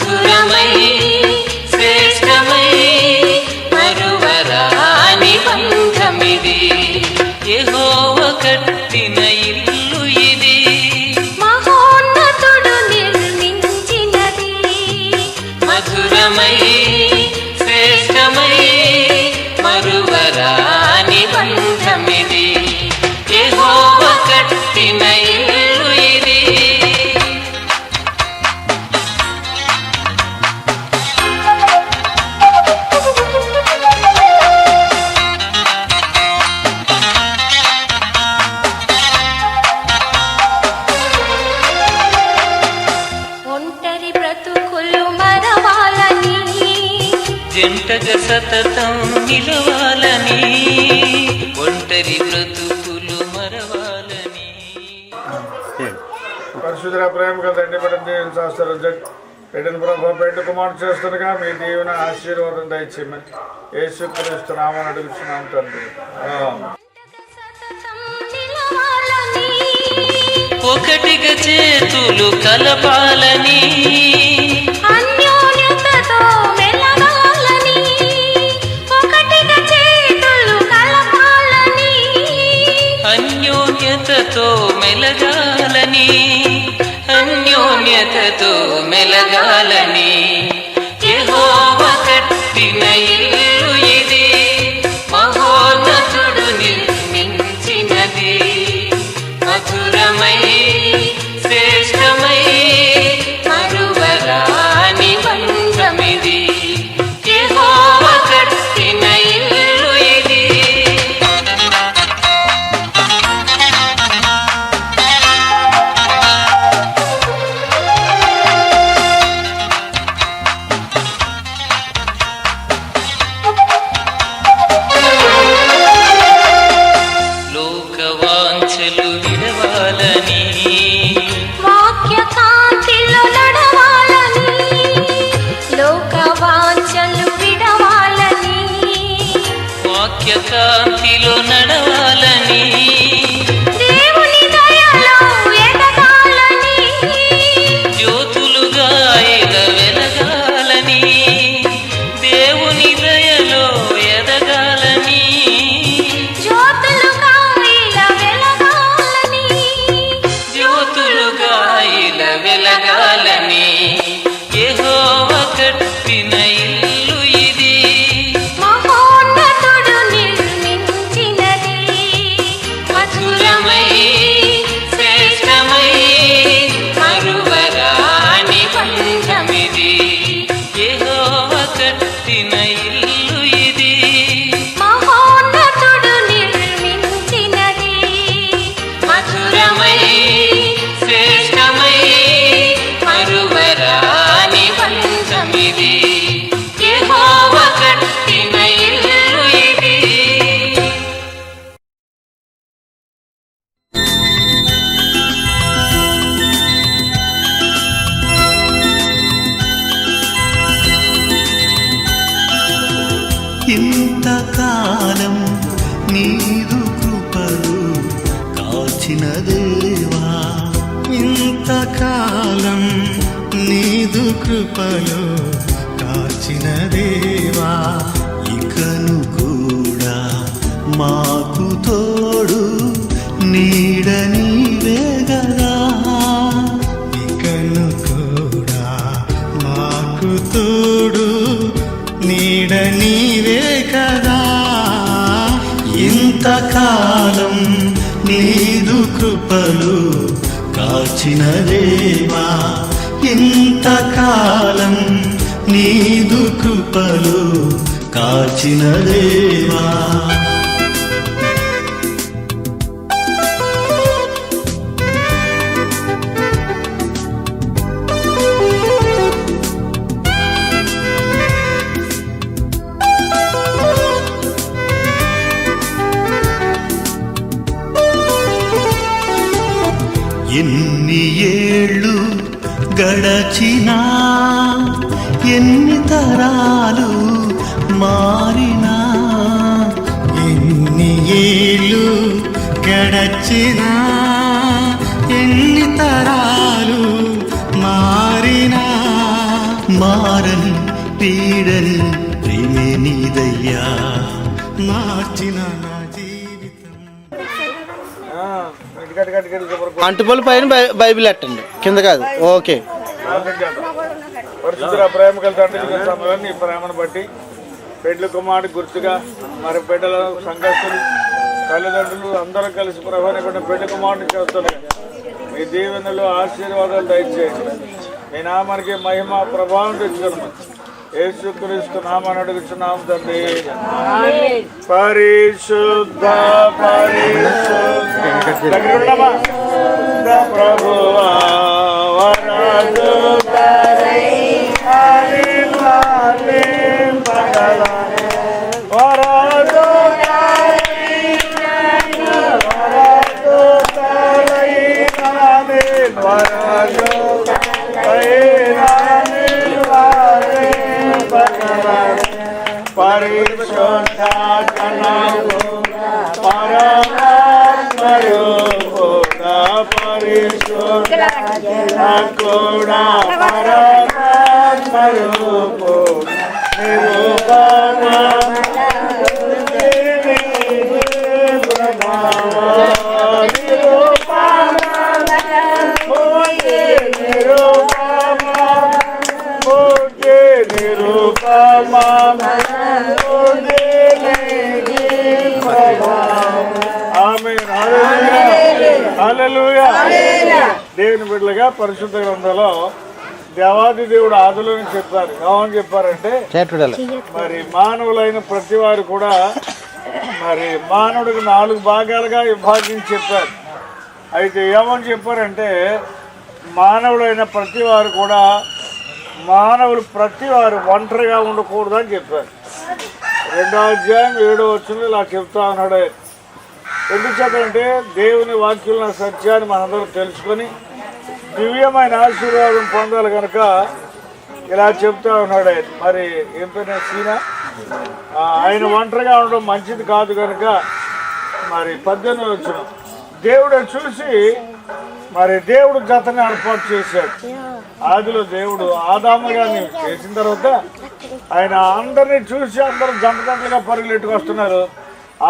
మధురమై శ్రేష్టమై మరువరాని బంధమిది. యెహోవా కట్టిన ఇల్లు ఇది, మహోన్నతుడు నిర్మించినది. మధురమై శ్రేష్టమై మరువరాని బంధమిది. యెహోవా కట్టిన ఇల్లు ఇది. ఒంటరి బ్రతుకులు మరవాలని, జంటగా సతతం నిలవాలని, ఒంటరి బ్రతుకులు మరవాలని. పరిశుద్ధ ప్రేమ కదండి మేడం దేవుని శాస్త్రం పెట్టిన ప్రభావ పెట్టు కుమారుడు చేస్తుండగా మీ దీవెన ఆశీర్వాదం దయచేయమని యేసుక్రీస్తు నామమున అడుగుతున్నాం తండ్రి. సతతం నిలవాలని, ఒకటిగా చేతులు కలపాలని, అన్యోన్యతతో మెలగాలని, ఒకటిగా చేతులు కలపాలని, అన్యోన్యతతో మెలగాలని, అన్యోన్యతతో మెలగాలని. యెహోవా కట్టిన ఇల్లు ఇది, మహోన్నతుడు నిర్మించినది. మధురమై శ్రేష్టమై మరువరాని బంధమిది. యెహోవా కట్టిన ఇల్లు ఇది. లోకవాంఛలు విడవాలని, వాక్య కాంతిలో నడవాలని, లోకవాంఛలు విడవాలని, వాక్య కాంతిలో నడవాలని, దేవుని దయలో ఎదగాలని, జ్యోతులుగా ఇలా వెలగాలని, దేవుని దయలో ఎదగాలని, జ్యోతులుగా ఇలా వెలగాలని, జ్యోతులుగా ఇలా వెలగాలని. యెహోవా కట్టిన ఇల్లు ఇది, మహోన్నతుడు నిర్మించినది. మధురమై శ్రేష్టమై మరువరాని బంధమిది. యెహోవా కట్టిన ఇల్లు ఇది, మహోన్నతుడు నిర్మించినది. మధురమై శ్రేష్టమై మరువరాని బంధమిది. యెహోవా కట్టిన ఇల్లు ఇది. ఇంతకాలం నీదు కృపలు కాచిన దేవా, ఇంతకాలం నీదు కృపలు కాచిన దేవా, ఇకను కూడా మాకు తోడు నీడ నీవే గదా, ఇకను కూడా మాకు తోడు నీడ నీవే కదా. ఇంతకాలం నీదు కృపలు కాచిన దేవా, ఇంతకాలం నీదు కృపలు కాచిన దేవా. ఎన్ని ఏళ్ళు గడచినా, ఎన్ని తరాలు మారినా, ఎన్ని ఏళ్ళు గడచినా, ఎన్ని తరాలు మారినా, మారని పీడని ప్రేమే నీదయ్యా మార్చిన నా జీవితం. అంటుపల్లి పైన బైబిల్ ఎట్టండి, కింద కాదు. ఓకే. పరిశుద్ధ ప్రేమ కలిసి తండ్రి సమయాన్ని ఈ ప్రేమను బట్టి పెళ్లి కుమారుడి గుర్తుగా మరి బిడ్డల సంఘస్థులు తల్లిదండ్రులు అందరూ కలిసి ప్రభావం పెళ్లి కుమారుడిని చేస్తున్నారు. మీ దీవెనలు ఆశీర్వాదాలు దయచేయండి. మీ నామానికి మహిమ ప్రభావం తెచ్చుకున్నాం. యేసుక్రీస్తు నామాన్ని అడుగుతున్నాం తండ్రి. పరిశుద్ధ పరిశుద్ధ ప్రభువా వరదు దేవుని బిడ్డలుగా పరిశుద్ధ గ్రంథంలో దేవాది దేవుడు ఆదిలోని చెప్పారు. ఏమని చెప్పారంటే మరి మానవులైన ప్రతి వారు కూడా మరి మానవుడికి 4 భాగాలుగా విభాగించి చెప్పారు. అయితే ఏమని చెప్పారంటే మానవులైన ప్రతి వారు కూడా మానవులు ప్రతి వారు ఒంటరిగా ఉండకూడదు అని చెప్పారు. 2వ అధ్యాయం 7వ వచనంలో ఇలా చెప్తా ఉన్నాడు. ఎందుకు చెప్పారంటే దేవుని వాక్యుల సత్యాన్ని మనందరూ తెలుసుకొని దివ్యమైన ఆశీర్వాదం పొందాలి కనుక ఇలా చెప్తా ఉన్నాడు ఆయన. మరి ఏం పేరు సీనా, ఆయన ఒంటరిగా ఉండడం మంచిది కాదు కనుక మరి 18వ వచనం దేవుడు చూసి మరి దేవుడు జతని ఏర్పాటు చేశాడు. ఆదిలో దేవుడు ఆదాము గారిని చేసిన తర్వాత ఆయన అందరినీ చూసి అందరూ జంటలుగా పరుగులెట్టుకు వస్తున్నారు.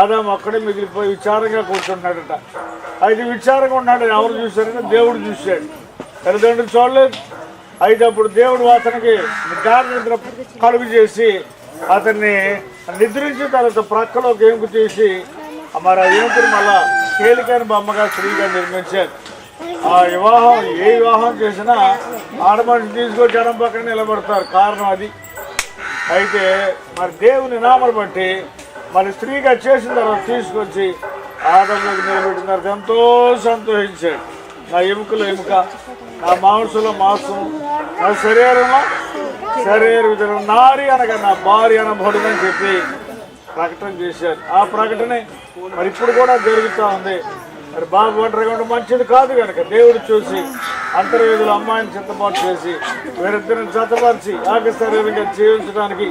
ఆదాము అక్కడే మిగిలిపోయి విచారంగా కూర్చుంటున్నాడట. అయితే విచారంగా ఉన్నాడు. ఎవరు చూశారంటే దేవుడు చూశాడు, తల్లిదండ్రులు చూడలేదు. అయితే అప్పుడు దేవుడు అతనికి నిద్ర కలుగు చేసి అతన్ని నిద్రించిన తర్వాత ప్రక్కలోకి ఎముక తీసి మరి ఆ ఎముకను మళ్ళా తేలికైన బొమ్మగా స్త్రీగా నిర్మించారు. ఆ వివాహం ఏ వివాహం చేసినా ఆడమనిషి తీసుకొని జనం పక్కన నిలబడతారు. కారణం అది. అయితే మరి దేవుని నామను బట్టి మరి స్త్రీగా చేసిన తర్వాత తీసుకొచ్చి ఆదంలోకి నిలబెట్టిన తర్వాత ఎంతో సంతోషించాడు. నా ఎముకలో ఎముక, నా మాంసంలో మాంసం, నా శరీరంలో శరీర విధానం, నారి అనగా నా భార్య అనబడుదని చెప్పి ప్రకటన చేశారు. ఆ ప్రకటన మరి ఇప్పుడు కూడా జరుగుతూ ఉంది. మరి బాబు ఒంటరిగా ఉండడం మంచిది కాదు కనుక దేవుడు చూసి అంతర్వేదులు అమ్మాయిని సిద్ధపాటు చేసి వీరిద్దరిని జతపరిచి ఆక శరీరంగా జీవించడానికి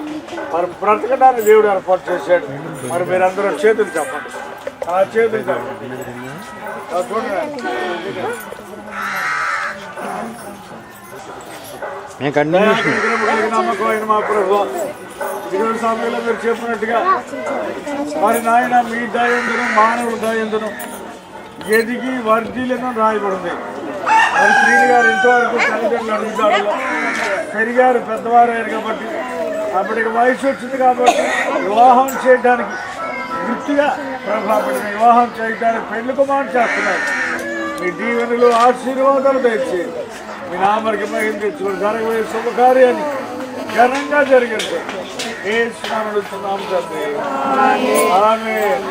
మరి బ్రతకడానికి దేవుడు ఏర్పాటు చేశాడు. మరి మీరందరూ చేతులు చెప్పండి. ఆ చేతులు చెప్పండి. నమ్మకమైన మా ప్రభు ఇటువంటి సమయంలో మీరు చెప్పినట్టుగా మరి నాయన మీ దయందును మానవుల దయందును ఎదిగి వర్ధిల్లను రాయబడింది. మరి శ్రీని గారు ఇంతవరకు తల్లిదండ్రులు అడుగుతాడు పెరిగారు, పెద్దవారయ్యారు కాబట్టి అప్పటికి వయసు వచ్చింది కాబట్టి వివాహం చేయడానికి వృత్తిగా ప్రభావితం వివాహం చేయడానికి పెళ్లి కుమారుడు చేస్తున్నారు. మీ దీవెనలు ఆశీర్వాదాలు తెచ్చేయండి. మీ నామరికి మహిమ తెచ్చుకుని జరగబోయే శుభకార్యాన్ని ఘనంగా జరిగింది. ఏ స్నానం తండ్రి. ఆమేన్.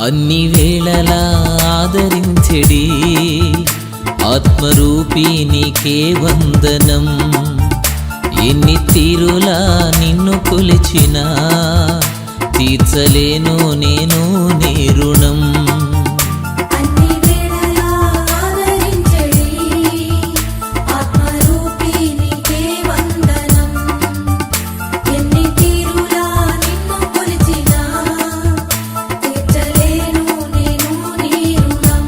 అన్ని వేళలా ఆదరించెడి ఆత్మరూపీ నీకే వందనం. ఎన్ని తీరులా నిన్ను కొలిచినా తీర్చలేను నేను నీ రుణం. అన్ని వేళలా ఆదరించెడి ఆత్మరూపీ నీకే వందనం. ఎన్ని తీరులా నిన్ను కొలిచినా తీర్చలేను నేను నీ రుణం.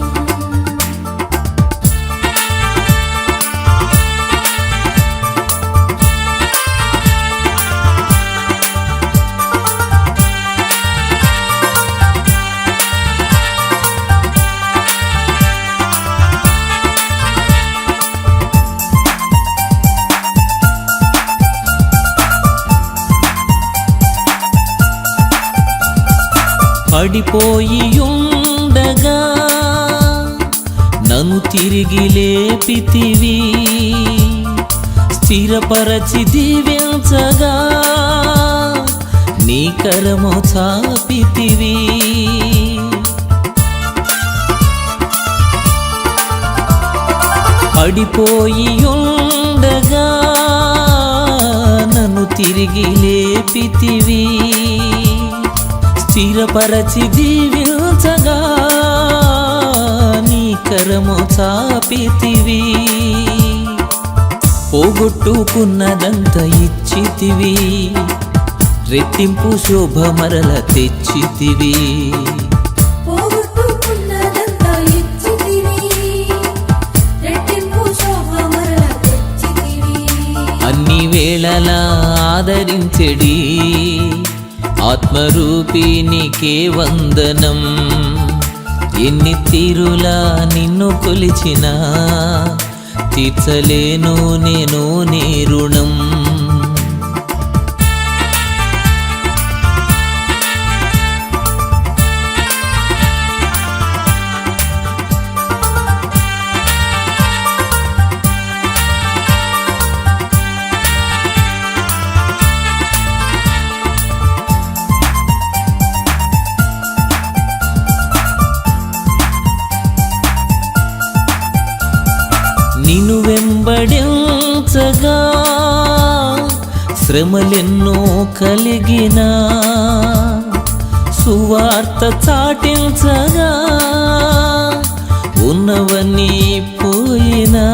పడిపోయి ఉండగా నన్ను తిరిగి లేపితివి, స్థిరపరచి దీవించగా నీ కరము చాపితివి. పడిపోయి ఉండగా నన్ను తిరిగి లేపితివి, స్థిరపరచి దీవించగా నీ కరము చాపితివి. పోగొట్టుకున్నదంత ఇచ్చితివి, రెట్టింపు శోభ మరల తెచ్చితివి. పోగొట్టుకున్నదంతా ఇచ్చితివి, రెట్టింపు శోభ మరల తెచ్చితివి. అన్ని వేళలా ఆదరించెడి ఆత్మరూపీ నీకే వందనం. ఎన్ని తీరులా నిన్ను కొలిచినా తీర్చలేను నేను నీ రుణం. నిన్ను వెంబడించగా శ్రమలెన్నో కలిగినా, సువార్త చాటించగా ఉన్నవన్నీ పోయినా.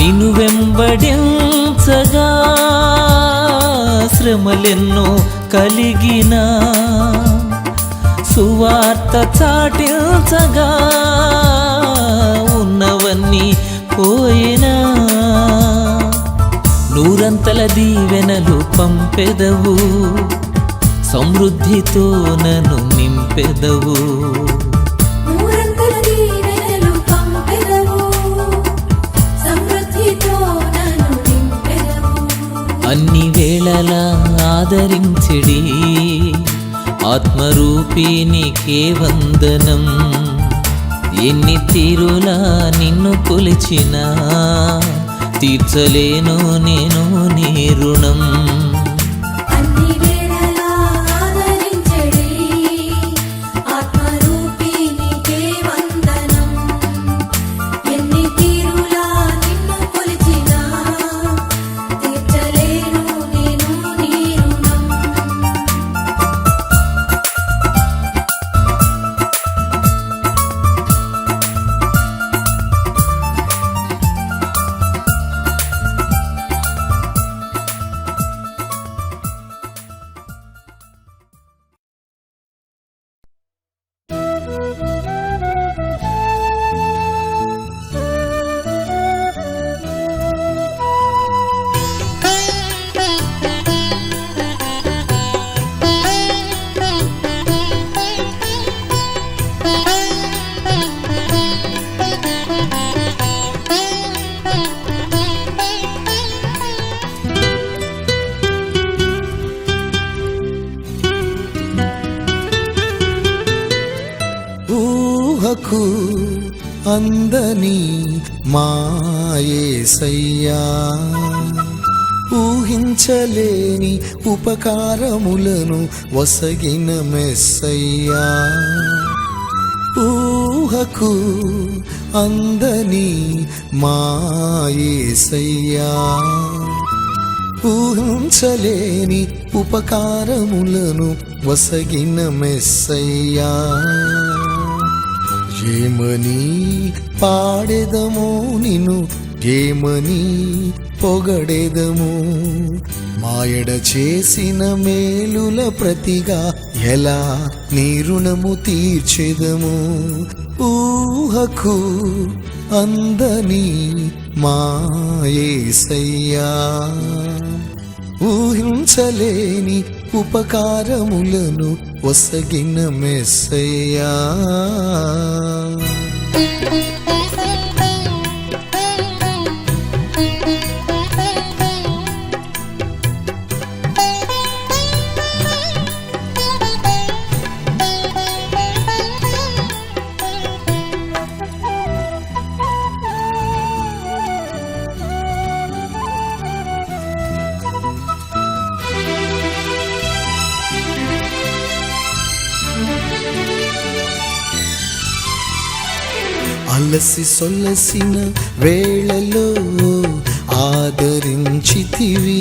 నిన్ను వెంబడించగా శ్రమలెన్నో కలిగినా, సువార్త చాటించగా ఉన్నవన్నీ పోయినా. నూరంతల దీవెనలు పంపెదవు, సమృద్ధితో నన్ను నింపెదవు. నూరంతల దీవెనలు పంపెదవు, సమృద్ధితో నన్ను నింపెదవు. అన్ని వేళలా ఆదరించెడి ఆత్మరూపీ నీకే వందనం. ఎన్ని తీరులా నిన్ను కొలిచినా తీర్చలేను నేను నీ రుణం. అన్ని వేళలా ఆదరించెడి ఆత్మరూపీ నీకే వందనం. ఎన్ని తీరులా నిన్ను కొలిచినా తీర్చలేను నేను నీ రుణం. ఊహకు అందని మాయేసయ్యా, ఊహించలేని ఉపకారములను వసగిన మెస్సయ్యా. ఊహకు అందని మా యేసయ్యా ఊహించలేని ఉపకారములను వసగిన మెస్సయ్యా ఏమని పాడెదమో నిన్ను ఏమని పొగడెదము మాయడ చేసిన మేలుల ప్రతిగా ఎలా నీ రుణము తీర్చెదము ఊహకు అందని మా యేసయ్యా ఊహించలేని ఉపకారములను వసగిన మెస్సయ్యా అలసి సొలసిన వేళలో ఆదరించితివి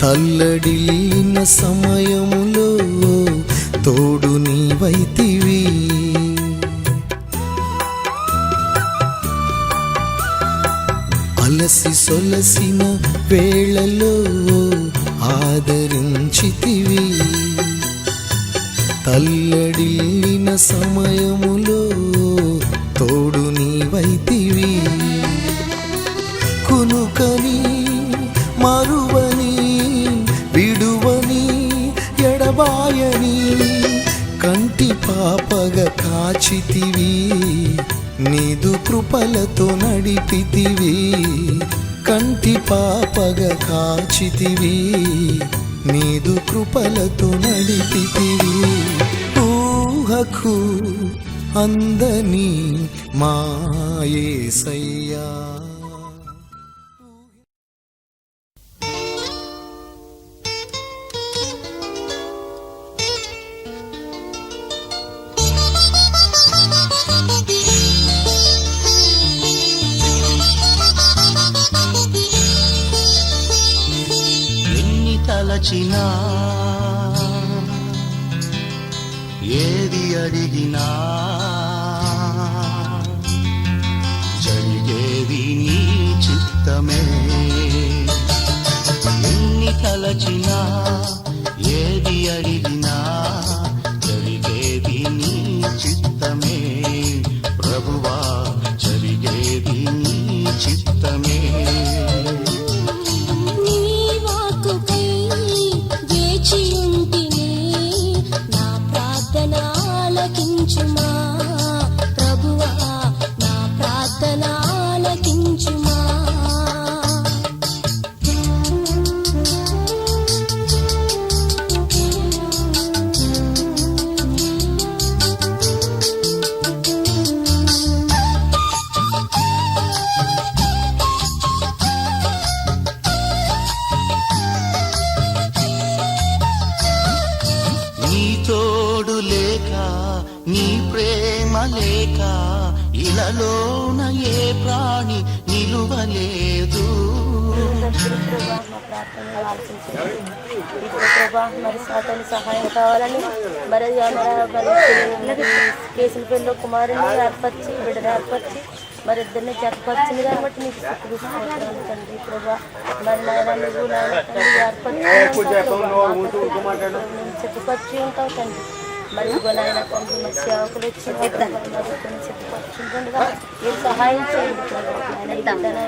తల్లడిల్లిన సమయములో తోడు నీవైతివి అలసి సొలసిన వేళలో ఆదరించితివి తల్లడిల్లిన సమయములో తోడు నీవైతివి కునుకని మరువని విడువని ఎడబాయని కంటి పాపగా కాచితివి నీదు కృపలతో నడిపితివి కంటి పాపగా కాచితివి నీదు కృపలతో నడిపితివి ఊహకు అందని మా యేసయ్యా తలచినా ఏది అడిగినా జరిగేది నీ చిత్తమే ఎన్ని తలచినా ఏది అడిగినా జరిగేది నీ చిత్తమే ప్రభువా జరిగేది నీ చిత్తమే ప్రభువా నా ప్రార్థన ఆలకించుమా నీ తోడు లేక నీ ప్రేమ లేక ఇలలోన ఏ ప్రాణి నిలువలేదు మరి సాతాను సహాయం కావాలని మరి కేసుల పెళ్ళిలో కుమారుని ఏర్పరిచి బిడ్డను ఏర్పరిచి మరి ఇద్దరిని జతపరిచింది కాబట్టి నీకు శుక్రవారం తండ్రి ప్రభా మరి నాయన నువ్వు చెప్పుపరిచి ఉంటావు తండ్రి మరి ఇదిగో నాయన తండ్రి మరి సేవకులు వచ్చి చెప్పుపరుచుంటుండగా మీరు సహాయం చేయండి ప్రభావ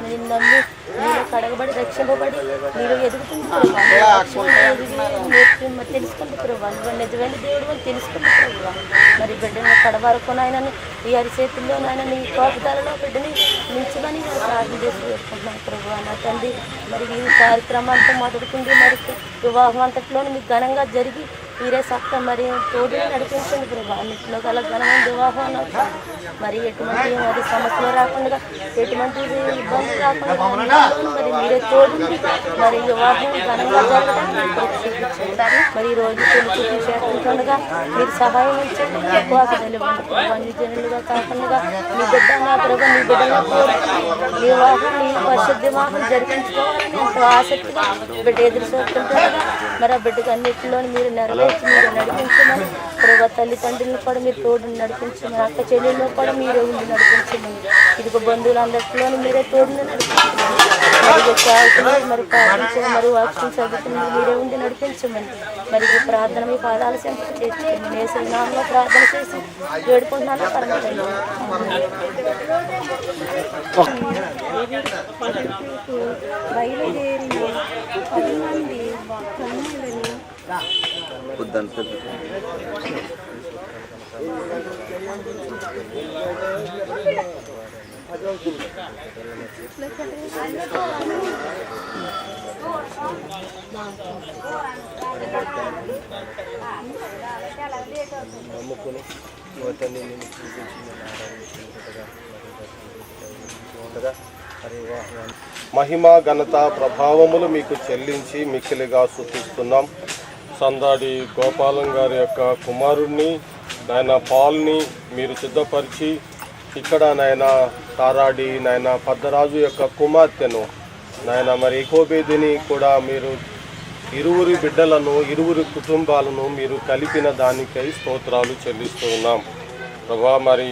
నిన్ను నమ్మి మీరు కడగబడి రక్షింపబడి మీరు ఎదుగుతుంది తెలుసుకుంది ప్రభావ నువ్వు నిజమైన దేవుడు అని తెలుసుకుంది ప్రభావ మరి బిడ్డను కడవరకు నాయనని ఈ అరిచేతుల్లో నాయన నీ కోపదాలలో బిడ్డని నిలిచమని నేను ప్రార్థన చేసి వేసుకుంటున్నాను ప్రభావ నా తండ్రి మరి ఈ కార్యక్రమం అంతా మొదలుకుంది మరి వివాహం అంతట్లోనే మీకు ఘనంగా జరిగి మీరే సక్క మరి తోడు నడిపించండి ప్రభా. అన్నింటిలో గల ఘనమైన వివాహం అవుతుంది. మరి ఎటువంటి మరి సమస్యలు రాకుండా, ఎటువంటి ఇబ్బందులు రాకుండా మరి మీరే తోడు మరి వివాహం ఘనంగా జరగడానికి మరి ఈ రోజు పెళ్లి చేస్తుండగా మీరు సహాయం ఇచ్చండి. ఎక్కువ బంధుజనులుగా కాకుండా మీ బిడ్డ నా ప్రభు, మీ బిడ్డగా మీ వివాహం, మీ పరిశుద్ధ వివాహం జరిపించుకోవాలని ఎంతో ఆసక్తిగా బిడ్డ ఎదురు చూస్తుంటారుగా. మరి ఆ బిడ్డకు అన్నింటిలో మీరు నెరవేర్చి మీరు నడిపించమని ప్రభు, తల్లిదండ్రులను కూడా మీరు తోడుని నడిపించమని, అక్క చెల్లెల్లో కూడా మీరే ఉండి నడిపించమని, ఇదిగో బంధువులందరిలోనూ మీరే తోడుని నడిపించమని, మరి సేవకులు మరి ప్రార్థించడం మరి వాక్యం చదువుకుని మీరే ఉండి నడిపించమని, మరి ఈ ప్రార్థన మీ పాదాల సెంటర్ చేర్చుకుని నేసరి నామంలో ప్రార్థన చేసి వేడుకుంటున్నాను పరమతండ్రి. బయలుదేరిన 10 మంది కన్యలని మహిమ ఘనత ప్రభావములు మీకు చెల్లించి మిక్కిలిగా స్తుతిస్తున్నాం. సందాడి గోపాలం గారి యొక్క కుమారుణ్ణి నాయన పాల్ని మీరు సిద్ధపరిచి ఇక్కడ నాయన తారాడి నాయన పద్దరాజు యొక్క కుమార్తెను నాయన మరి ఎకోబేదిని కూడా మీరు ఇరువురి బిడ్డలను ఇరువురి కుటుంబాలను మీరు కలిపిన దానికై స్తోత్రాలు చెల్లిస్తూ ఉన్నాం ప్రభా. మరి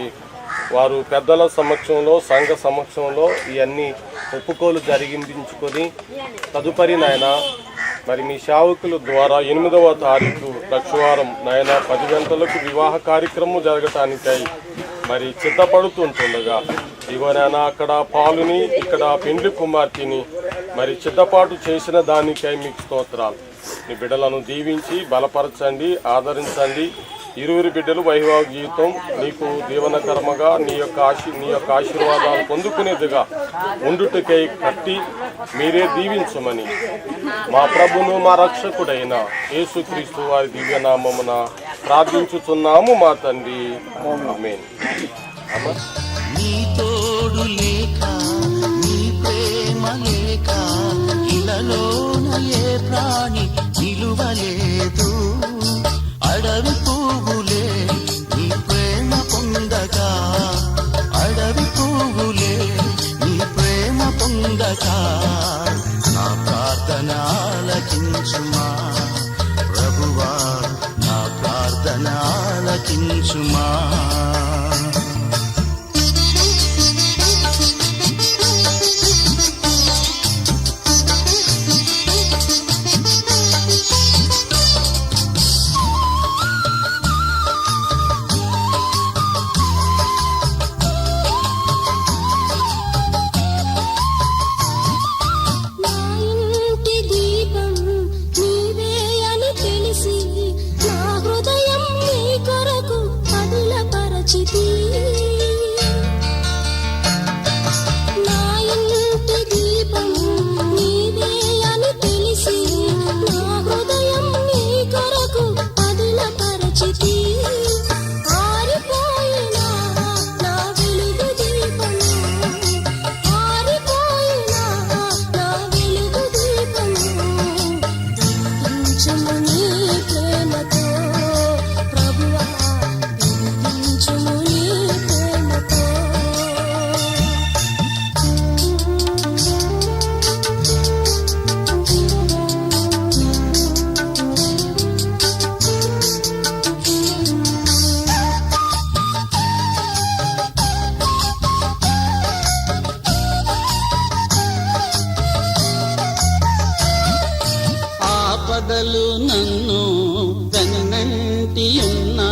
వారు పెద్దల సమక్షంలో సంఘ సమక్షంలో ఇవన్నీ ఒప్పుకోలు జరిగించుకొని తదుపరి నాయన మరి మీ సేవకుల ద్వారా 8వ తారీఖు లక్షవారం నాయన 10 గంటలకు వివాహ కార్యక్రమం జరగటానికై మరి సిద్ధపడుతుంటుండగా ఇగోనైనా అక్కడ పాలుని ఇక్కడ పెండ్లి కుమార్తెని మరి సిద్ధపాటు చేసిన దానికై మీకు స్తోత్రాలు. మీ బిడ్డలను దీవించి బలపరచండి, ఆదరించండి. ఇరువురి బిడ్డలు వైవాహిక జీవితం నీకు దీవనకరముగా నీ యొక్క ఆశీర్వాదాలు పొందుకునేదిగా ఉండుటకై కట్టి మీరే దీవించమని మా ప్రభును మా రక్షకుడైన యేసుక్రీస్తు వారి దివ్యనామమున ప్రార్థించుచున్నాము మా తండ్రి. ఆమేన్. నీ తోడు లేక నీ ప్రేమ లేక ఇలలోన ఏ ప్రాణి నిలువలేదు. అడవి పువ్వులే నీ ప్రేమ పొందగా, అడవి పువ్వులే నీ ప్రేమ పొందగా, నా ప్రార్థన ఆలకించుమా ప్రభువా, నా ప్రార్థన ఆలకించుమా. ఆపదలు నన్ను వెన్నంటియున్నా,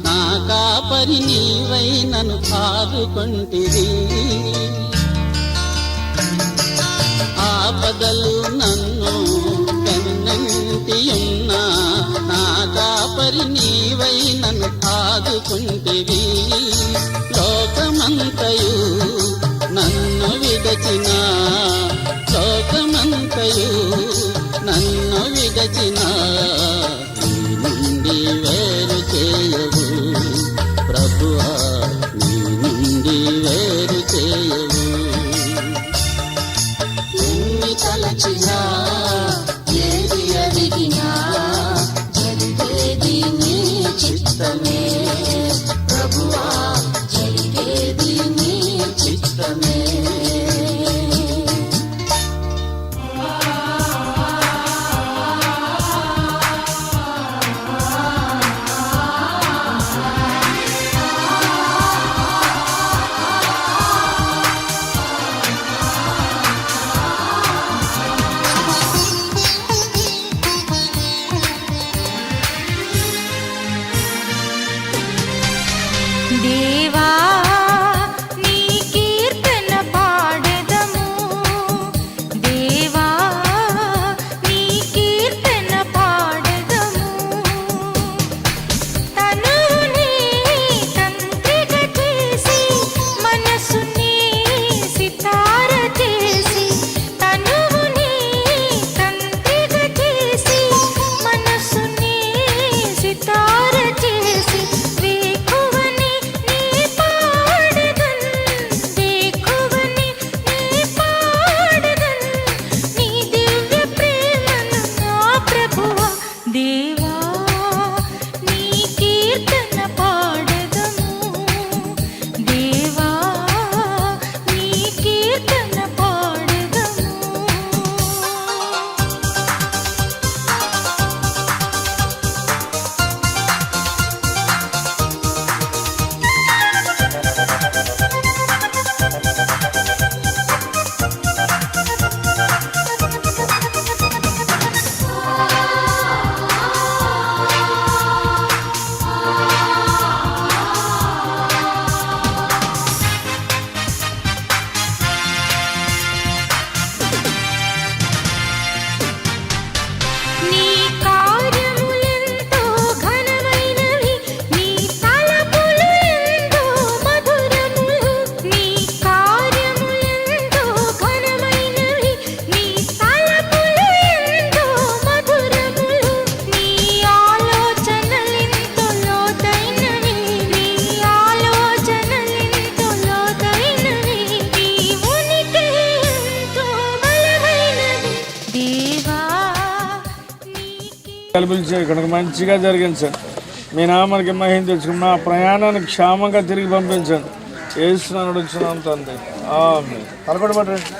నా కాపరి నీవై నన్ను ఆదుకొంటివి. ఆపదలు నన్ను వెన్నంటియున్నా, నా కాపరి నీవై నన్ను ఆదుకొంటివి. లోకమంతయు నన్ను విడచిన, లోకమంతయు నన్ను విడచిన పిలిచి ఇక్కడికి మంచిగా జరిగించండి. మీ నామానికి మహిమ తెచ్చుకుని మా ప్రయాణానికి క్షేమంగా తిరిగి పంపించండి. యేసునామమున అడుగుచున్నాం తండ్రి, ఆమేన్. తలపడబడండి.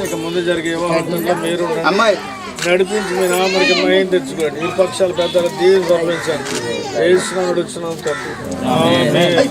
ఇక ముందు జరిగే వివాహంలో మీరు నడిపించి మీ నామరికి మహిమ తెచ్చుకోండి. ఈ పక్షాల పెద్దల దీవెన పంపించండి. ఏసునామమున అడుగుచున్నాం తండ్రి. ఆమేన్.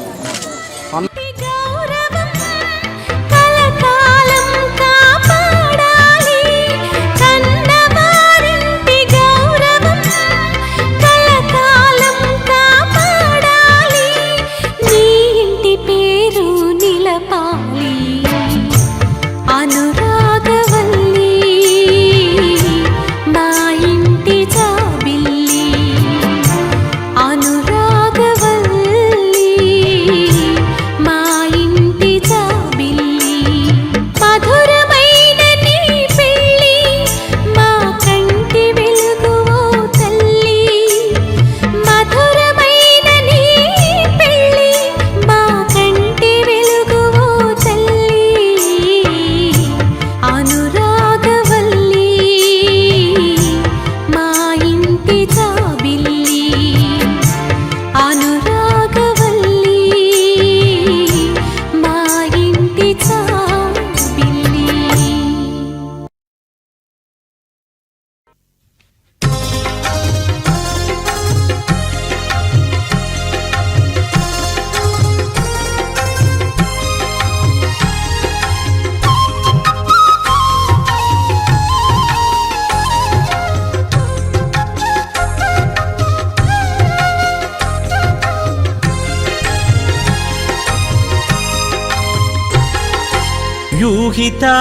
యూహితా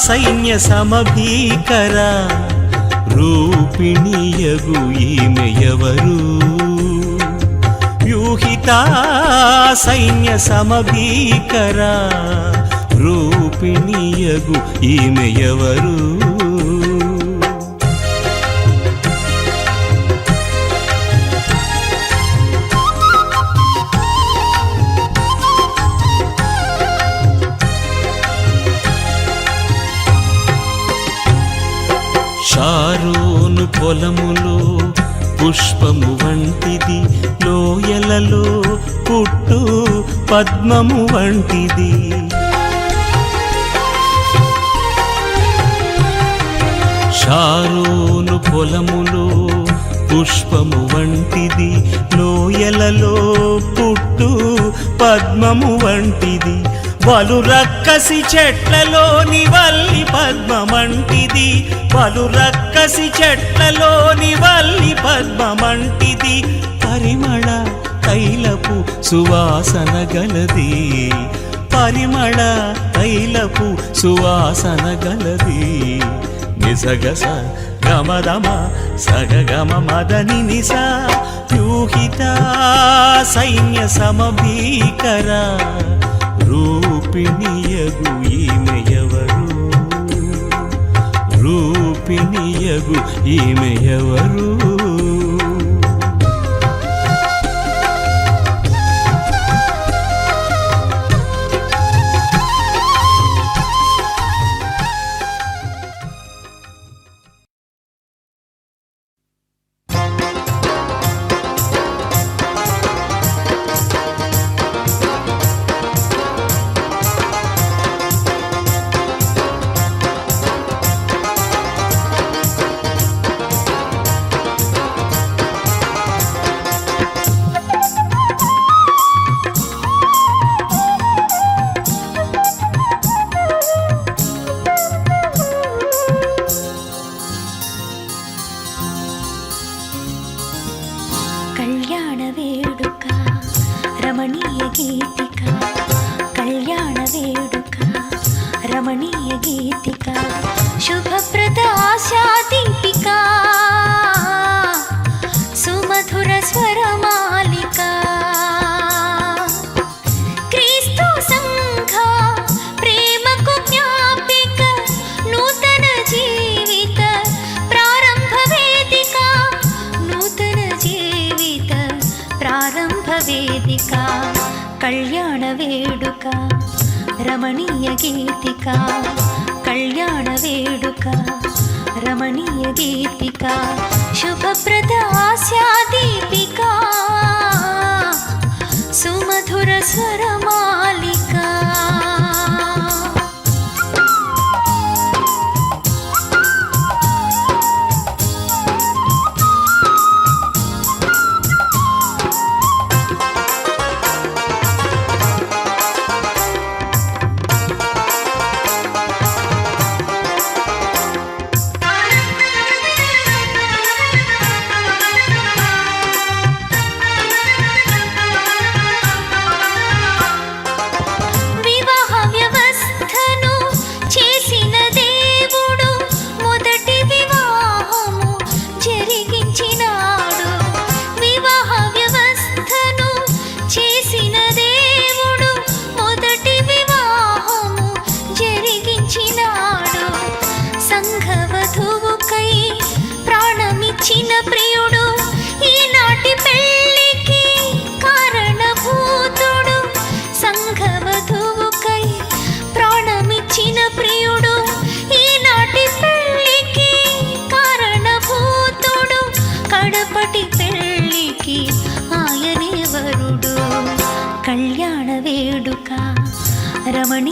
సైన్య సమభీకర రూపిణియగు ఈమెయవరు యూహితా సైన్య సమభీకర రూపిణియగు ఈమెయవరు షారోను పొలములో పుష్పము వంటిది లోయలలో పుట్టు పద్మము వంటిది షారోను పొలములో పుష్పము వంటిది లోయలలో పుట్టు పద్మము వంటిది వలు రక్కసి చెట్లలోని వల్లి పద్మమంటిది వలు రక్కసి చెట్లలోని వల్లి పద్మమంటిది పరిమళ తైలపు సువాసన గలది పరిమళ తైలపు సువాసన గలది నిసగస గమదమ సగగమ మదని నిస యూహిత సైన్య సమభీకర రూపిణియగు ఈమెయవరు రూపిణియగు ఈమెయవరు కళ్యాణ వేడుక రమణీయ గీతిక కళ్యాణ వేడుక రమణీయ గీతిక శుభప్రద ఆశా దీపిక సుమధుర స్వరమాలిక క్రీస్తు సంఘ ప్రేమకు జ్ఞాపిక నూతన జీవిత ప్రారంభ వేదిక నూతన జీవిత ప్రారంభ వేదిక కళ్యాణ వేడుక రమణీయ గీతిక కళ్యాణ వేడుక రమణీయ గీతిక శుభప్రద ఆశా దీపిక సుమధుర స్వరమాలిక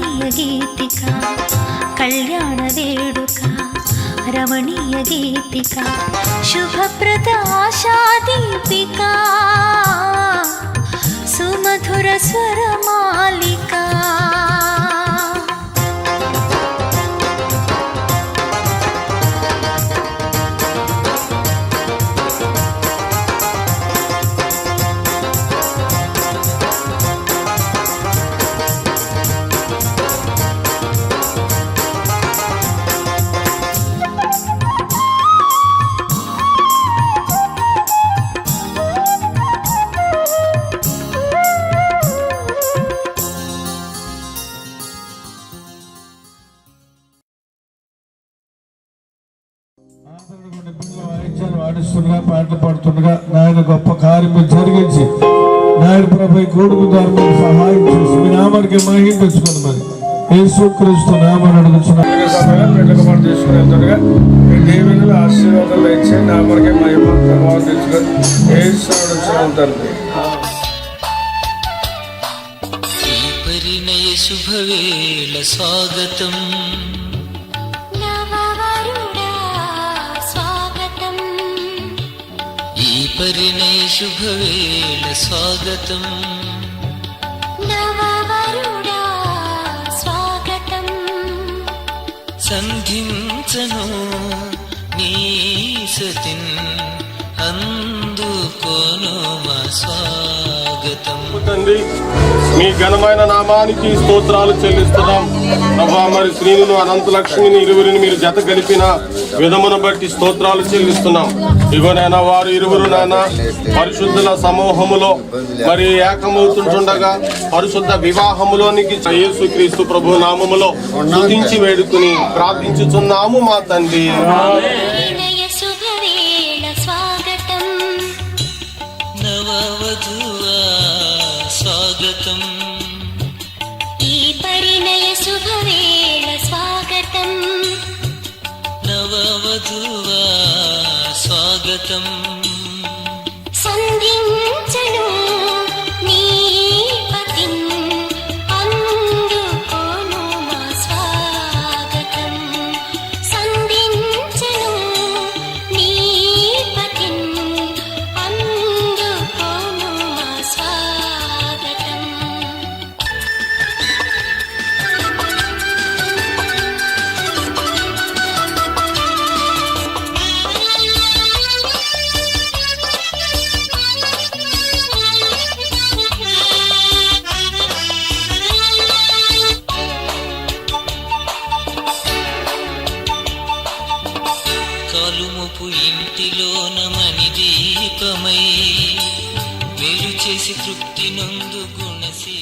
కమనీయ గీతిక కళ్యాణ వేడుక రమణీయ గీతిక శుభప్రద ఆశాదీపిక సుమధుర స్వరమాలిక వాడిస్తుండగా పాటలు పాడుతుండగా నాయన గొప్ప కార్యము జరిగించి నాయన ప్రభు కొడుకు ద్వారా మీకు సహాయం చేసి మీ నామానికి మహిమ తెచ్చుకోండి. మరి యేసుక్రీస్తు నామాన్ని అడుగుతున్నాం తీసుకుని వెళ్తుండగా మీ దేవుని ఆశీర్వాదాలు ఇచ్చి నామానికి మహిమ ప్రభావం తెచ్చుకొని యేసు తండ్రి. పరిణయ శుభవేళ స్వాగతం పరిణయ శుభవేళ స్వాగతం నవవరుడా స్వాగతం సంధించను నీ సతిన్ అందుకోను మా స్వాగతం. తండ్రి మీ ఘనమైన నామానికి స్తోత్రాలు చెల్లిస్తున్నాం ప్రభా. మరి శ్రీను అనంత లక్ష్మిని ఇరువురిని మీరు జత కలిపిన విధమును బట్టి స్తోత్రాలు చెల్లిస్తున్నాం. ఇగోనైనా వారు ఇరువురు నాయన పరిశుద్ధుల సమూహములో మరి ఏకమవుతుండగా పరిశుద్ధ వివాహములోనికి యేసుక్రీస్తు ప్రభు నామములో స్తుతించి వేడుకుని ప్రార్థించుచున్నాము మా తండ్రి. నవవధువా స్వాగతం ఈ పరిణయ శుభవేళ స్వాగతం నవవధువా స్వాగతం సంధించను నీ పతిన్ అందుకోను మా స్వాగతం సంధించను నీ పతిన్ అందుకోను మా స్వాగతం. కాలుముపు ఇంటిలోన మణి దీపమై వేరు చేసి తృప్తి నొందు గుణశీ